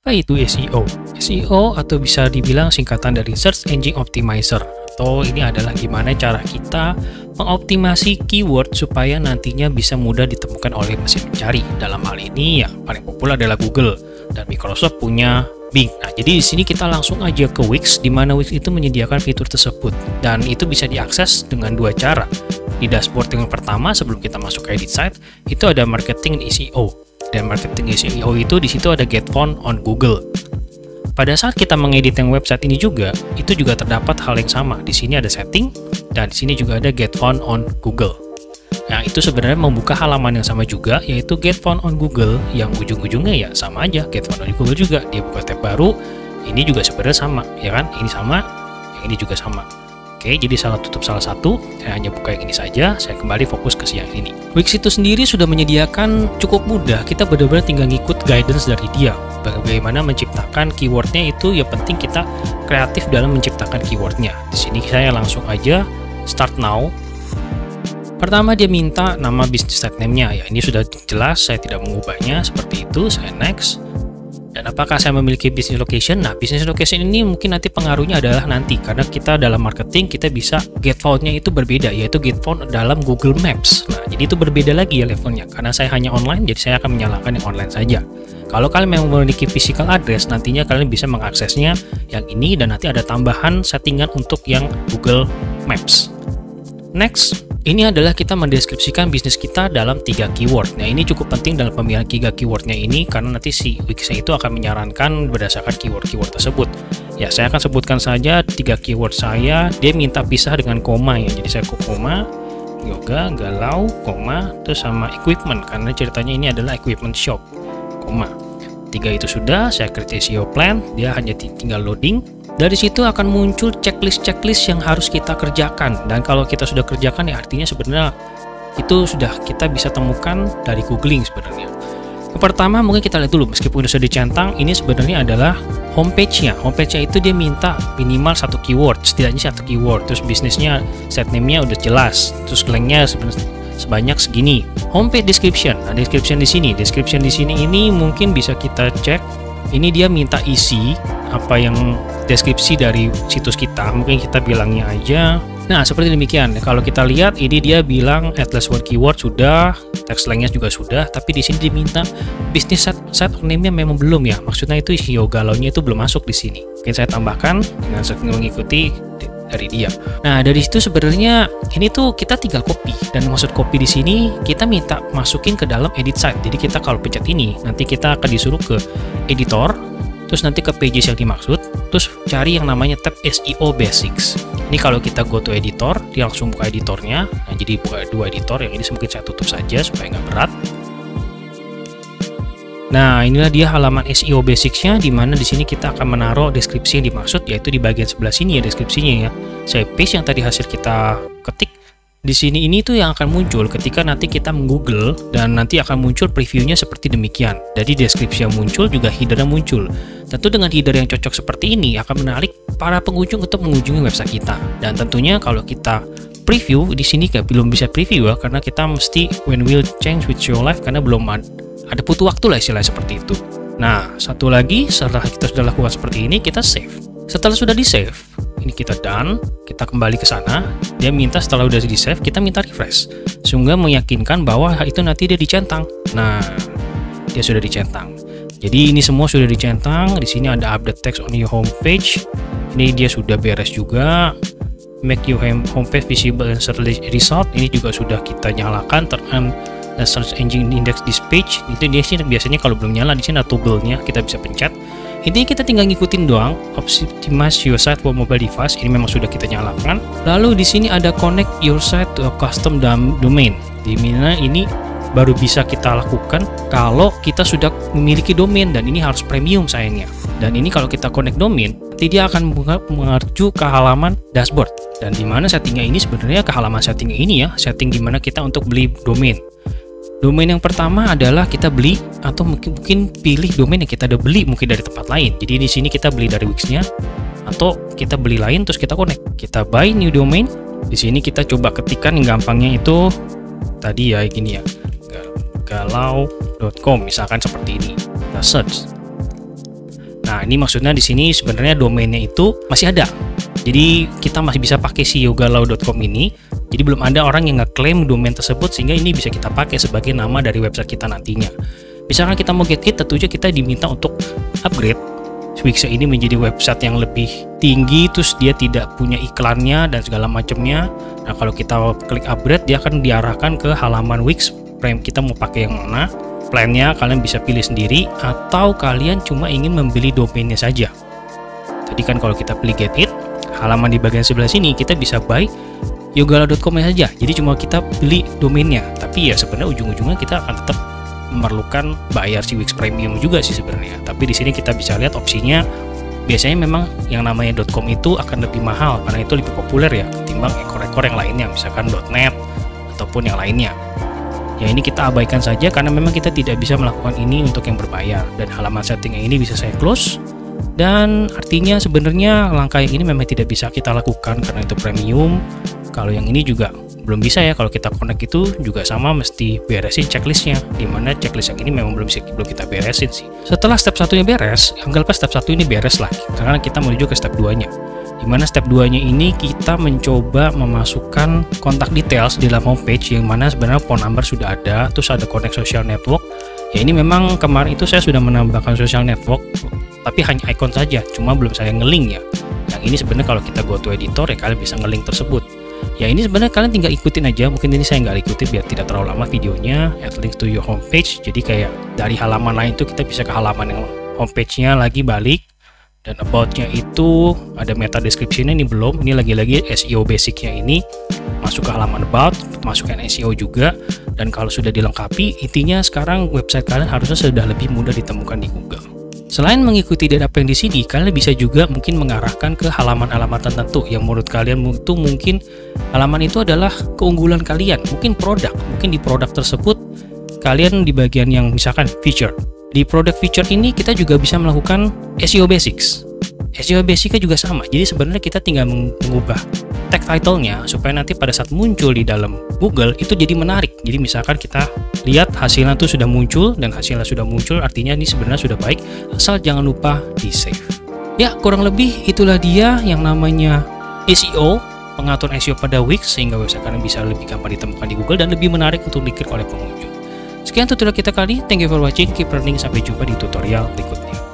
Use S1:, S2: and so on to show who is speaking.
S1: Apa itu SEO? SEO atau bisa dibilang singkatan dari Search Engine Optimizer, atau ini adalah gimana cara kita mengoptimasi keyword supaya nantinya bisa mudah ditemukan oleh mesin pencari. Dalam hal ini ya paling populer adalah Google, dan Microsoft punya Bing. Nah, jadi di sini kita langsung aja ke Wix, di mana Wix itu menyediakan fitur tersebut, dan itu bisa diakses dengan dua cara. Di dashboard yang pertama sebelum kita masuk ke edit site, itu ada marketing SEO. Dan marketing SEO itu di situ ada get found on Google. Pada saat kita mengedit yang website ini juga, itu juga terdapat hal yang sama. Di sini ada setting, dan di sini juga ada get found on Google. Nah, itu sebenarnya membuka halaman yang sama juga, yaitu get found on Google, yang ujung-ujungnya ya sama aja, get found on Google juga. Dia buka tab baru, ini juga sebenarnya sama, ya kan? Ini sama, yang ini juga sama. Oke, jadi salah tutup salah satu, saya hanya buka yang ini saja, saya kembali fokus ke yang ini. Wix itu sendiri sudah menyediakan cukup mudah, kita benar-benar tinggal ngikut guidance dari dia. Bagaimana menciptakan keywordnya itu, ya penting kita kreatif dalam menciptakan keywordnya. Di sini saya langsung aja start now. Pertama dia minta nama business site name-nya, ya ini sudah jelas, saya tidak mengubahnya, seperti itu, saya next. Dan apakah saya memiliki business location? Nah, business location ini mungkin nanti pengaruhnya adalah nanti, karena kita dalam marketing kita bisa get found-nya itu berbeda, yaitu get found dalam Google Maps. Nah, jadi itu berbeda lagi ya levelnya, karena saya hanya online, jadi saya akan menyalakan yang online saja. Kalau kalian memang memiliki physical address, nantinya kalian bisa mengaksesnya yang ini, dan nanti ada tambahan settingan untuk yang Google Maps. Next, ini adalah kita mendeskripsikan bisnis kita dalam 3 keyword. Nah, ini cukup penting dalam pemilihan 3 keywordnya ini, karena nanti si Wix itu akan menyarankan berdasarkan keyword-keyword tersebut. Ya, saya akan sebutkan saja 3 keyword saya. Dia minta pisah dengan koma ya, jadi saya koma, yoga, galau, koma, terus sama equipment, karena ceritanya ini adalah equipment shop, koma. 3 itu sudah, saya create SEO plan, dia hanya tinggal loading. Dari situ akan muncul checklist-checklist yang harus kita kerjakan, dan kalau kita sudah kerjakan ya artinya sebenarnya itu sudah kita bisa temukan dari googling sebenarnya. Yang pertama mungkin kita lihat dulu, meskipun sudah dicentang, ini sebenarnya adalah homepage-nya. Homepage-nya itu dia minta minimal 1 keyword, setidaknya 1 keyword, terus bisnisnya, set name-nya udah jelas, terus link-nya sebanyak segini. Homepage description, nah description di sini ini mungkin bisa kita cek. Ini dia minta isi apa yang deskripsi dari situs kita, mungkin kita bilangnya aja. Nah, seperti demikian. Kalau kita lihat ini dia bilang at least one keyword sudah, text lengthnya juga sudah, tapi di sini diminta business site name-nya memang belum ya. Maksudnya itu SEO galau-nya itu belum masuk di sini. Mungkin saya tambahkan dengan mengikuti dari dia. Nah, dari situ sebenarnya ini tuh kita tinggal copy, dan maksud copy di sini kita minta masukin ke dalam edit site. Jadi kita kalau pencet ini, nanti kita akan disuruh ke editor, terus nanti ke pages yang dimaksud, terus cari yang namanya tab SEO Basics. Ini kalau kita go to editor, dia langsung buka editornya. Nah, jadi buka 2 editor, yang ini mungkin saya tutup saja supaya nggak berat. Nah, inilah dia halaman SEO Basics-nya, di mana di sini kita akan menaruh deskripsi yang dimaksud, yaitu di bagian sebelah sini ya deskripsinya ya. Saya paste yang tadi hasil kita ketik. Di sini ini tuh yang akan muncul ketika nanti kita menggoogle, dan nanti akan muncul previewnya seperti demikian. Jadi deskripsi yang muncul juga header yang muncul. Tentu dengan header yang cocok seperti ini akan menarik para pengunjung untuk mengunjungi website kita. Dan tentunya kalau kita preview di sini belum bisa preview ya, karena kita mesti when will change with your life, karena belum ada butuh waktu lah istilahnya seperti itu. Nah, satu lagi, setelah kita sudah lakukan seperti ini, kita save. Setelah sudah di save, ini kita done, kita kembali ke sana. Dia minta setelah sudah di save, kita minta refresh, sehingga meyakinkan bahwa itu nanti dia dicentang. Nah, dia sudah dicentang. Jadi ini semua sudah dicentang. Di sini ada update text on your homepage. Ini dia sudah beres juga. Make your homepage visible and search result. Ini juga sudah kita nyalakan. Turn on search engine index this page. Itu dia sih biasanya kalau belum nyala, di sini ada toggle-nya, kita bisa pencet. Intinya kita tinggal ngikutin doang. Optimize your site for mobile device, ini memang sudah kita nyalakan. Lalu di sini ada connect your site to a custom domain, di mana ini baru bisa kita lakukan kalau kita sudah memiliki domain, dan ini harus premium sayangnya. Dan ini kalau kita connect domain, nanti dia akan mengacu ke halaman dashboard, dan di mana settingnya ini sebenarnya ke halaman settingnya ini ya, setting dimana kita untuk beli domain. Domain yang pertama adalah kita beli, atau mungkin pilih domain yang kita udah beli mungkin dari tempat lain. Jadi di sini kita beli dari Wix-nya, atau kita beli lain terus kita connect. Kita buy new domain. Di sini kita coba ketikkan yang gampangnya itu tadi ya gini ya, galau.com misalkan seperti ini. Kita search. Nah, ini maksudnya di sini sebenarnya domainnya itu masih ada. Jadi kita masih bisa pakai si yogalau.com ini. Jadi belum ada orang yang ngeklaim domain tersebut sehingga ini bisa kita pakai sebagai nama dari website kita nantinya. Misalkan kita mau get it, tentu saja kita diminta untuk upgrade Wix ini menjadi website yang lebih tinggi, terus dia tidak punya iklannya dan segala macamnya. Nah, kalau kita klik upgrade, dia akan diarahkan ke halaman Wix Prime. Kita mau pakai yang mana? Plannya kalian bisa pilih sendiri, atau kalian cuma ingin membeli domainnya saja. Tadi kan kalau kita pilih get it, halaman di bagian sebelah sini kita bisa buy yogalau.com saja. Jadi cuma kita beli domainnya. Tapi ya sebenarnya ujung-ujungnya kita akan tetap memerlukan bayar si Wix Premium juga sih sebenarnya. Tapi di sini kita bisa lihat opsinya. Biasanya memang yang namanya .com itu akan lebih mahal karena itu lebih populer ya ketimbang ekor-ekor yang lainnya, misalkan .net ataupun yang lainnya. Ya ini kita abaikan saja karena memang kita tidak bisa melakukan ini untuk yang berbayar, dan halaman setting yang ini bisa saya close. Dan artinya sebenarnya langkah yang ini memang tidak bisa kita lakukan karena itu premium. Kalau yang ini juga belum bisa ya, kalau kita connect itu juga sama mesti beresin checklistnya, dimana checklist yang ini memang belum kita beresin sih. Setelah step satunya beres, anggaplah step 1 ini beres lagi, karena kita menuju ke step 2 nya, dimana step 2 nya ini kita mencoba memasukkan kontak details di dalam homepage, yang mana sebenarnya phone number sudah ada, terus ada connect social network. Ya ini memang kemarin itu saya sudah menambahkan social network, tapi hanya icon saja, cuma belum saya ngelink ya. Yang ini sebenarnya kalau kita go to editor ya kalian bisa ngelink tersebut. Ya ini sebenarnya kalian tinggal ikutin aja, mungkin ini saya nggak ikutin biar tidak terlalu lama videonya. Add link to your homepage, jadi kayak dari halaman lain itu kita bisa ke halaman yang homepage-nya lagi balik. Dan about-nya itu ada meta description-nya, ini belum, ini lagi-lagi SEO basic-nya ini. Masuk ke halaman about, masukkan SEO juga. Dan kalau sudah dilengkapi, intinya sekarang website kalian harusnya sudah lebih mudah ditemukan di Google. Selain mengikuti dari apa yang di sini, kalian bisa juga mungkin mengarahkan ke halaman-halaman tertentu yang menurut kalian itu mungkin halaman itu adalah keunggulan kalian, mungkin produk, mungkin di produk tersebut kalian di bagian yang misalkan feature. Di product feature ini kita juga bisa melakukan SEO basics. SEO basicnya juga sama, jadi sebenarnya kita tinggal mengubah tag title-nya supaya nanti pada saat muncul di dalam Google itu jadi menarik. Jadi misalkan kita lihat hasilnya tuh sudah muncul, dan hasilnya sudah muncul artinya ini sebenarnya sudah baik, asal jangan lupa di save. Ya kurang lebih itulah dia yang namanya SEO, pengaturan SEO pada Wix sehingga website kalian bisa lebih gampang ditemukan di Google dan lebih menarik untuk diklik oleh pengunjung. Sekian tutorial kita kali, thank you for watching, keep learning, sampai jumpa di tutorial berikutnya.